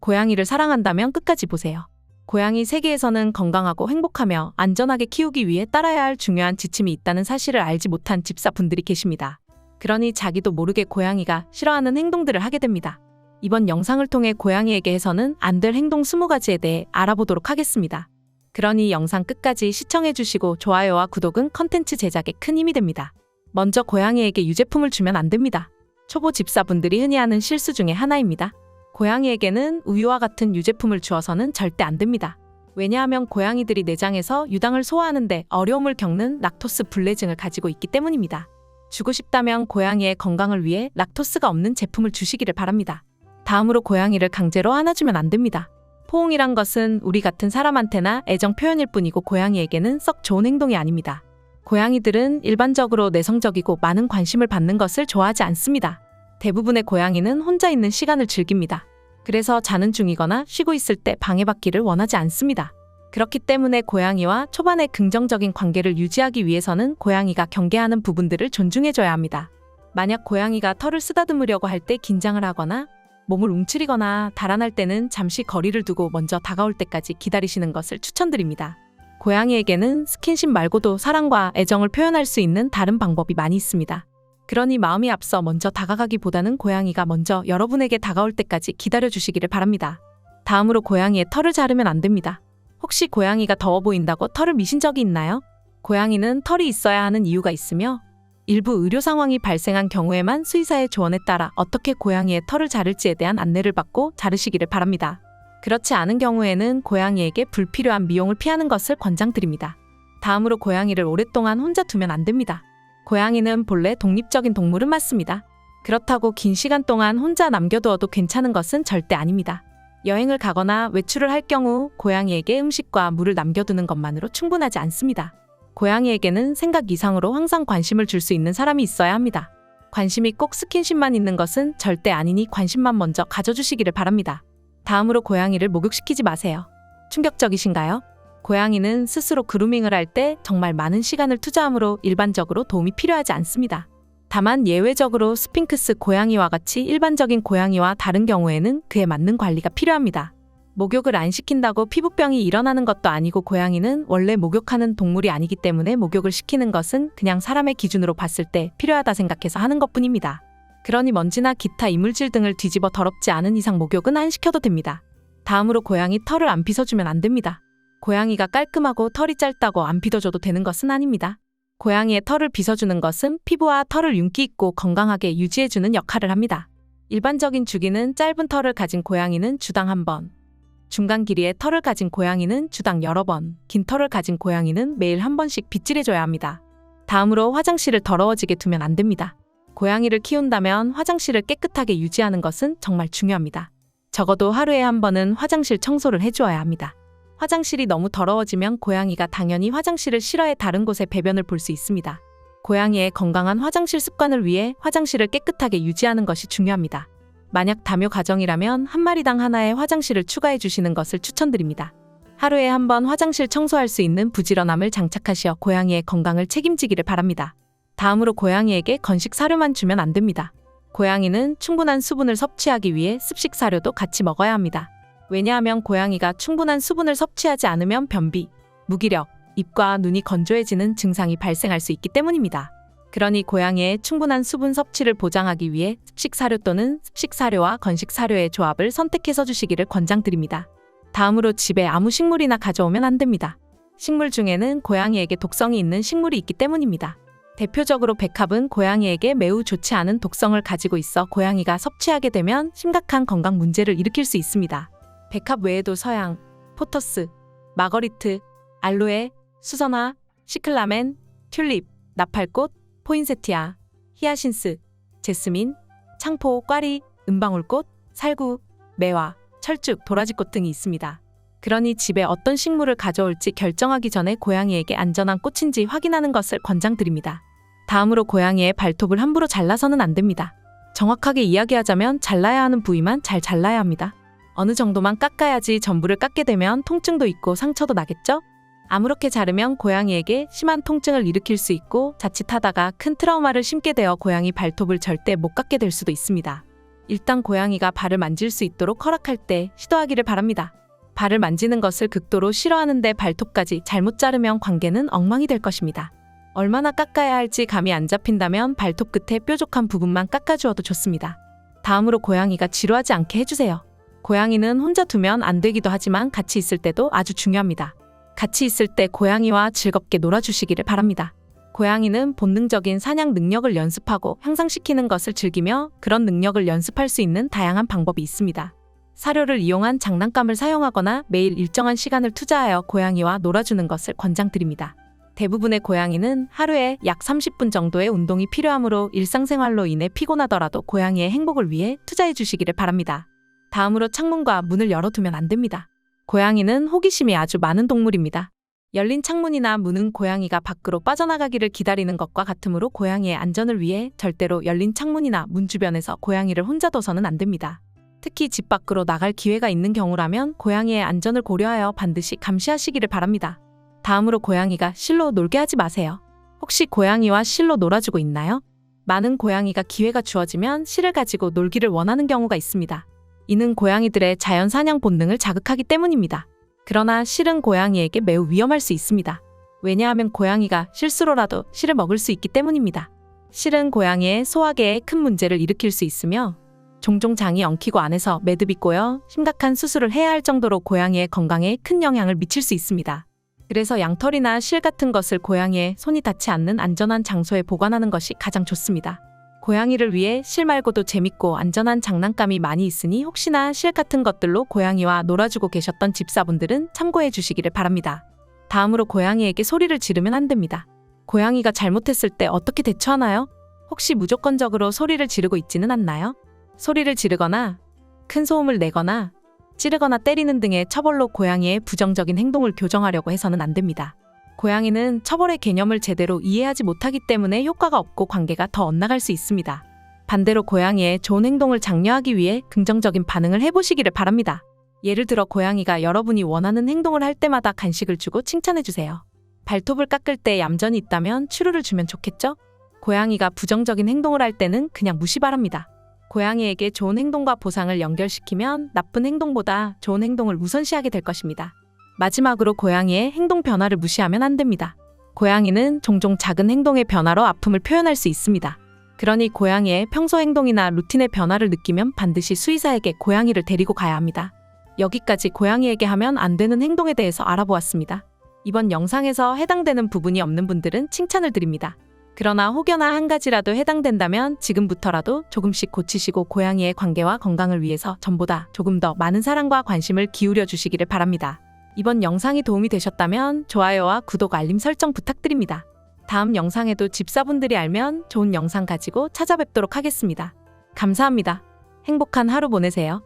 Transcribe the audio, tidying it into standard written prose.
고양이를 사랑한다면 끝까지 보세요. 고양이 세계에서는 건강하고 행복하며 안전하게 키우기 위해 따라야 할 중요한 지침이 있다는 사실을 알지 못한 집사분들이 계십니다. 그러니 자기도 모르게 고양이가 싫어하는 행동들을 하게 됩니다. 이번 영상을 통해 고양이에게 해서는 안 될 행동 20가지에 대해 알아보도록 하겠습니다. 그러니 영상 끝까지 시청해주시고 좋아요와 구독은 컨텐츠 제작에 큰 힘이 됩니다. 먼저 고양이에게 유제품을 주면 안 됩니다. 초보 집사분들이 흔히 하는 실수 중에 하나입니다. 고양이에게는 우유와 같은 유제품을 주어서는 절대 안 됩니다. 왜냐하면 고양이들이 내장에서 유당을 소화하는데 어려움을 겪는 락토스 불내증을 가지고 있기 때문입니다. 주고 싶다면 고양이의 건강을 위해 락토스가 없는 제품을 주시기를 바랍니다. 다음으로 고양이를 강제로 안아주면 안 됩니다. 포옹이란 것은 우리 같은 사람한테나 애정 표현일 뿐이고 고양이에게는 썩 좋은 행동이 아닙니다. 고양이들은 일반적으로 내성적이고 많은 관심을 받는 것을 좋아하지 않습니다. 대부분의 고양이는 혼자 있는 시간을 즐깁니다. 그래서 자는 중이거나 쉬고 있을 때 방해받기를 원하지 않습니다. 그렇기 때문에 고양이와 초반에 긍정적인 관계를 유지하기 위해서는 고양이가 경계하는 부분들을 존중해줘야 합니다. 만약 고양이가 털을 쓰다듬으려고 할 때 긴장을 하거나 몸을 움츠리거나 달아날 때는 잠시 거리를 두고 먼저 다가올 때까지 기다리시는 것을 추천드립니다. 고양이에게는 스킨십 말고도 사랑과 애정을 표현할 수 있는 다른 방법이 많이 있습니다. 그러니 마음이 앞서 먼저 다가가기보다는 고양이가 먼저 여러분에게 다가올 때까지 기다려주시기를 바랍니다. 다음으로 고양이의 털을 자르면 안 됩니다. 혹시 고양이가 더워 보인다고 털을 미신 적이 있나요? 고양이는 털이 있어야 하는 이유가 있으며 일부 의료 상황이 발생한 경우에만 수의사의 조언에 따라 어떻게 고양이의 털을 자를지에 대한 안내를 받고 자르시기를 바랍니다. 그렇지 않은 경우에는 고양이에게 불필요한 미용을 피하는 것을 권장드립니다. 다음으로 고양이를 오랫동안 혼자 두면 안 됩니다. 고양이는 본래 독립적인 동물은 맞습니다. 그렇다고 긴 시간 동안 혼자 남겨두어도 괜찮은 것은 절대 아닙니다. 여행을 가거나 외출을 할 경우 고양이에게 음식과 물을 남겨두는 것만으로 충분하지 않습니다. 고양이에게는 생각 이상으로 항상 관심을 줄 수 있는 사람이 있어야 합니다. 관심이 꼭 스킨십만 있는 것은 절대 아니니 관심만 먼저 가져주시기를 바랍니다. 다음으로 고양이를 목욕시키지 마세요. 충격적이신가요? 고양이는 스스로 그루밍을 할 때 정말 많은 시간을 투자하므로 일반적으로 도움이 필요하지 않습니다. 다만 예외적으로 스핑크스 고양이와 같이 일반적인 고양이와 다른 경우에는 그에 맞는 관리가 필요합니다. 목욕을 안 시킨다고 피부병이 일어나는 것도 아니고 고양이는 원래 목욕하는 동물이 아니기 때문에 목욕을 시키는 것은 그냥 사람의 기준으로 봤을 때 필요하다 생각해서 하는 것뿐입니다. 그러니 먼지나 기타 이물질 등을 뒤집어 더럽지 않은 이상 목욕은 안 시켜도 됩니다. 다음으로 고양이 털을 안 빗어주면 안 됩니다. 고양이가 깔끔하고 털이 짧다고 안 빗어줘도 되는 것은 아닙니다. 고양이의 털을 빗어주는 것은 피부와 털을 윤기 있고 건강하게 유지해주는 역할을 합니다. 일반적인 주기는 짧은 털을 가진 고양이는 주당 1번, 중간 길이의 털을 가진 고양이는 주당 여러 번, 긴 털을 가진 고양이는 매일 1번씩 빗질해줘야 합니다. 다음으로 화장실을 더러워지게 두면 안 됩니다. 고양이를 키운다면 화장실을 깨끗하게 유지하는 것은 정말 중요합니다. 적어도 하루에 1번은 화장실 청소를 해주어야 합니다. 화장실이 너무 더러워지면 고양이가 당연히 화장실을 싫어해 다른 곳에 배변을 볼 수 있습니다. 고양이의 건강한 화장실 습관을 위해 화장실을 깨끗하게 유지하는 것이 중요합니다. 만약 다묘 가정이라면 한 마리당 하나의 화장실을 추가해 주시는 것을 추천드립니다. 하루에 1번 화장실 청소할 수 있는 부지런함을 장착하시어 고양이의 건강을 책임지기를 바랍니다. 다음으로 고양이에게 건식 사료만 주면 안 됩니다. 고양이는 충분한 수분을 섭취하기 위해 습식 사료도 같이 먹어야 합니다. 왜냐하면 고양이가 충분한 수분을 섭취하지 않으면 변비, 무기력, 입과 눈이 건조해지는 증상이 발생할 수 있기 때문입니다. 그러니 고양이의 충분한 수분 섭취를 보장하기 위해 습식 사료 또는 습식 사료와 건식 사료의 조합을 선택해서 주시기를 권장드립니다. 다음으로 집에 아무 식물이나 가져오면 안 됩니다. 식물 중에는 고양이에게 독성이 있는 식물이 있기 때문입니다. 대표적으로 백합은 고양이에게 매우 좋지 않은 독성을 가지고 있어 고양이가 섭취하게 되면 심각한 건강 문제를 일으킬 수 있습니다. 백합 외에도 서양, 포터스, 마거리트, 알로에, 수선화, 시클라멘, 튤립, 나팔꽃, 포인세티아, 히아신스, 제스민, 창포, 꽈리, 은방울꽃, 살구, 매화, 철쭉, 도라지꽃 등이 있습니다. 그러니 집에 어떤 식물을 가져올지 결정하기 전에 고양이에게 안전한 꽃인지 확인하는 것을 권장드립니다. 다음으로 고양이의 발톱을 함부로 잘라서는 안 됩니다. 정확하게 이야기하자면 잘라야 하는 부위만 잘 잘라야 합니다. 어느 정도만 깎아야지 전부를 깎게 되면 통증도 있고 상처도 나겠죠? 아무렇게 자르면 고양이에게 심한 통증을 일으킬 수 있고 자칫하다가 큰 트라우마를 심게 되어 고양이 발톱을 절대 못 깎게 될 수도 있습니다. 일단 고양이가 발을 만질 수 있도록 허락할 때 시도하기를 바랍니다. 발을 만지는 것을 극도로 싫어하는데 발톱까지 잘못 자르면 관계는 엉망이 될 것입니다. 얼마나 깎아야 할지 감이 안 잡힌다면 발톱 끝에 뾰족한 부분만 깎아주어도 좋습니다. 다음으로 고양이가 지루하지 않게 해주세요. 고양이는 혼자 두면 안 되기도 하지만 같이 있을 때도 아주 중요합니다. 같이 있을 때 고양이와 즐겁게 놀아주시기를 바랍니다. 고양이는 본능적인 사냥 능력을 연습하고 향상시키는 것을 즐기며 그런 능력을 연습할 수 있는 다양한 방법이 있습니다. 사료를 이용한 장난감을 사용하거나 매일 일정한 시간을 투자하여 고양이와 놀아주는 것을 권장드립니다. 대부분의 고양이는 하루에 약 30분 정도의 운동이 필요하므로 일상생활로 인해 피곤하더라도 고양이의 행복을 위해 투자해 주시기를 바랍니다. 다음으로 창문과 문을 열어두면 안 됩니다. 고양이는 호기심이 아주 많은 동물입니다. 열린 창문이나 문은 고양이가 밖으로 빠져나가기를 기다리는 것과 같으므로 고양이의 안전을 위해 절대로 열린 창문이나 문 주변에서 고양이를 혼자 둬서는 안 됩니다. 특히 집 밖으로 나갈 기회가 있는 경우라면 고양이의 안전을 고려하여 반드시 감시하시기를 바랍니다. 다음으로 고양이가 실로 놀게 하지 마세요. 혹시 고양이와 실로 놀아주고 있나요? 많은 고양이가 기회가 주어지면 실을 가지고 놀기를 원하는 경우가 있습니다. 이는 고양이들의 자연 사냥 본능을 자극하기 때문입니다. 그러나 실은 고양이에게 매우 위험할 수 있습니다. 왜냐하면 고양이가 실수로라도 실을 먹을 수 있기 때문입니다. 실은 고양이의 소화계에 큰 문제를 일으킬 수 있으며 종종 장이 엉키고 안에서 매듭이 꼬여 심각한 수술을 해야 할 정도로 고양이의 건강에 큰 영향을 미칠 수 있습니다. 그래서 양털이나 실 같은 것을 고양이의 손이 닿지 않는 안전한 장소에 보관하는 것이 가장 좋습니다. 고양이를 위해 실 말고도 재밌고 안전한 장난감이 많이 있으니 혹시나 실 같은 것들로 고양이와 놀아주고 계셨던 집사분들은 참고해 주시기를 바랍니다. 다음으로 고양이에게 소리를 지르면 안 됩니다. 고양이가 잘못했을 때 어떻게 대처하나요? 혹시 무조건적으로 소리를 지르고 있지는 않나요? 소리를 지르거나 큰 소음을 내거나 찌르거나 때리는 등의 처벌로 고양이의 부정적인 행동을 교정하려고 해서는 안 됩니다. 고양이는 처벌의 개념을 제대로 이해하지 못하기 때문에 효과가 없고 관계가 더 엇나갈 수 있습니다. 반대로 고양이의 좋은 행동을 장려하기 위해 긍정적인 반응을 해보시기를 바랍니다. 예를 들어 고양이가 여러분이 원하는 행동을 할 때마다 간식을 주고 칭찬해주세요. 발톱을 깎을 때 얌전히 있다면 추루를 주면 좋겠죠? 고양이가 부정적인 행동을 할 때는 그냥 무시 바랍니다. 고양이에게 좋은 행동과 보상을 연결시키면 나쁜 행동보다 좋은 행동을 우선시하게 될 것입니다. 마지막으로 고양이의 행동 변화를 무시하면 안 됩니다. 고양이는 종종 작은 행동의 변화로 아픔을 표현할 수 있습니다. 그러니 고양이의 평소 행동이나 루틴의 변화를 느끼면 반드시 수의사에게 고양이를 데리고 가야 합니다. 여기까지 고양이에게 하면 안 되는 행동에 대해서 알아보았습니다. 이번 영상에서 해당되는 부분이 없는 분들은 칭찬을 드립니다. 그러나 혹여나 한 가지라도 해당된다면 지금부터라도 조금씩 고치시고 고양이의 관계와 건강을 위해서 전보다 조금 더 많은 사랑과 관심을 기울여 주시기를 바랍니다. 이번 영상이 도움이 되셨다면 좋아요와 구독, 알림 설정 부탁드립니다. 다음 영상에도 집사분들이 알면 좋은 영상 가지고 찾아뵙도록 하겠습니다. 감사합니다. 행복한 하루 보내세요.